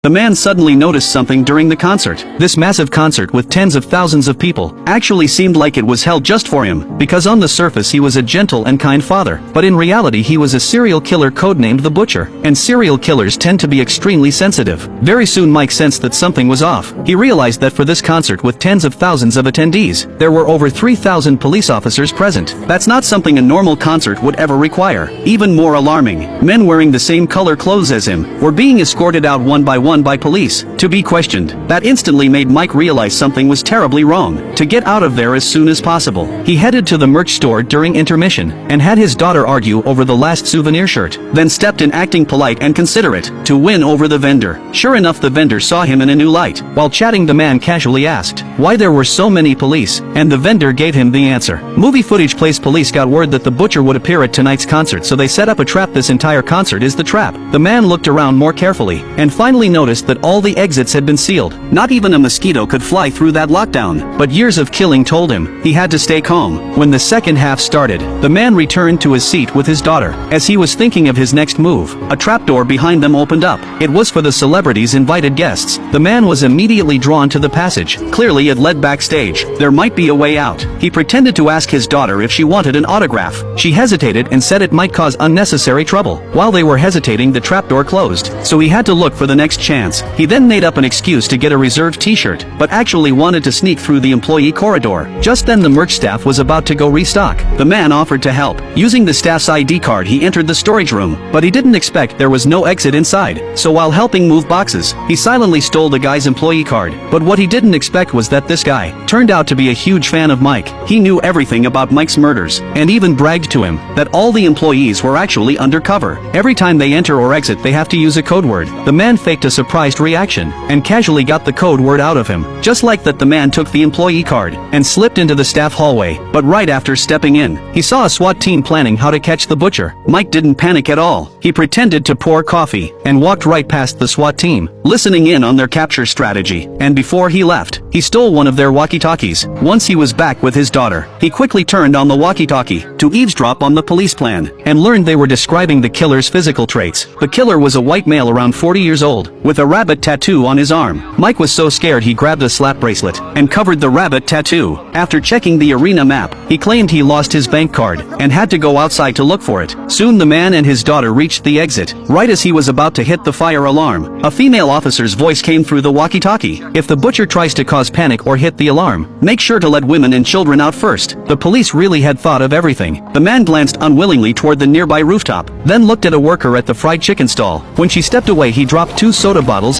The man suddenly noticed something during the concert. This massive concert with tens of thousands of people actually seemed like it was held just for him, because on the surface he was a gentle and kind father, but in reality he was a serial killer codenamed the Butcher, and serial killers tend to be extremely sensitive. Very soon Mike sensed that something was off. He realized that for this concert with tens of thousands of attendees, there were over 3,000 police officers present. That's not something a normal concert would ever require. Even more alarming, men wearing the same color clothes as him were being escorted out one by police to be questioned. That instantly made Mike realize something was terribly wrong. To get out of there as soon as possible, he headed to the merch store during intermission and had his daughter argue over the last souvenir shirt, then stepped in acting polite and considerate to win over the vendor. Sure enough, the vendor saw him in a new light. While chatting, the man casually asked why there were so many police, and the vendor gave him the answer. Movie footage place police got word that the Butcher would appear at tonight's concert, so they set up a trap. This entire concert is the trap. The man looked around more carefully and finally noticed that all the exits had been sealed. Not even a mosquito could fly through that lockdown. But years of killing told him he had to stay calm. When the second half started, the man returned to his seat with his daughter. As he was thinking of his next move, a trapdoor behind them opened up. It was for the celebrities' invited guests. The man was immediately drawn to the passage. Clearly it led backstage. There might be a way out. He pretended to ask his daughter if she wanted an autograph. She hesitated and said it might cause unnecessary trouble. While they were hesitating, the trapdoor closed, so he had to look for the next chance. He then made up an excuse to get a reserved t-shirt, but actually wanted to sneak through the employee corridor. Just then the merch staff was about to go restock. The man offered to help. Using the staff's ID card, he entered the storage room, but he didn't expect there was no exit inside. So while helping move boxes, he silently stole the guy's employee card. But what he didn't expect was that this guy turned out to be a huge fan of Mike. He knew everything about Mike's murders, and even bragged to him that all the employees were actually undercover. Every time they enter or exit, they have to use a code word. The man faked a surprised reaction and casually got the code word out of him. Just like that, the man took the employee card and slipped into the staff hallway. But right after stepping in, he saw a SWAT team planning how to catch the Butcher. Mike didn't panic at all. He pretended to pour coffee and walked right past the SWAT team, listening in on their capture strategy. And before he left, he stole one of their walkie-talkies. Once he was back with his daughter, he quickly turned on the walkie-talkie to eavesdrop on the police plan and learned they were describing the killer's physical traits. The killer was a white male around 40 years old with a rabbit tattoo on his arm. Mike was so scared he grabbed a slap bracelet and covered the rabbit tattoo. After checking the arena map, he claimed he lost his bank card and had to go outside to look for it. Soon the man and his daughter reached the exit. Right as he was about to hit the fire alarm, a female officer's voice came through the walkie-talkie. If the Butcher tries to cause panic or hit the alarm, make sure to let women and children out first. The police really had thought of everything. The man glanced unwillingly toward the nearby rooftop, then looked at a worker at the fried chicken stall. When she stepped away, he dropped 2 soda bottles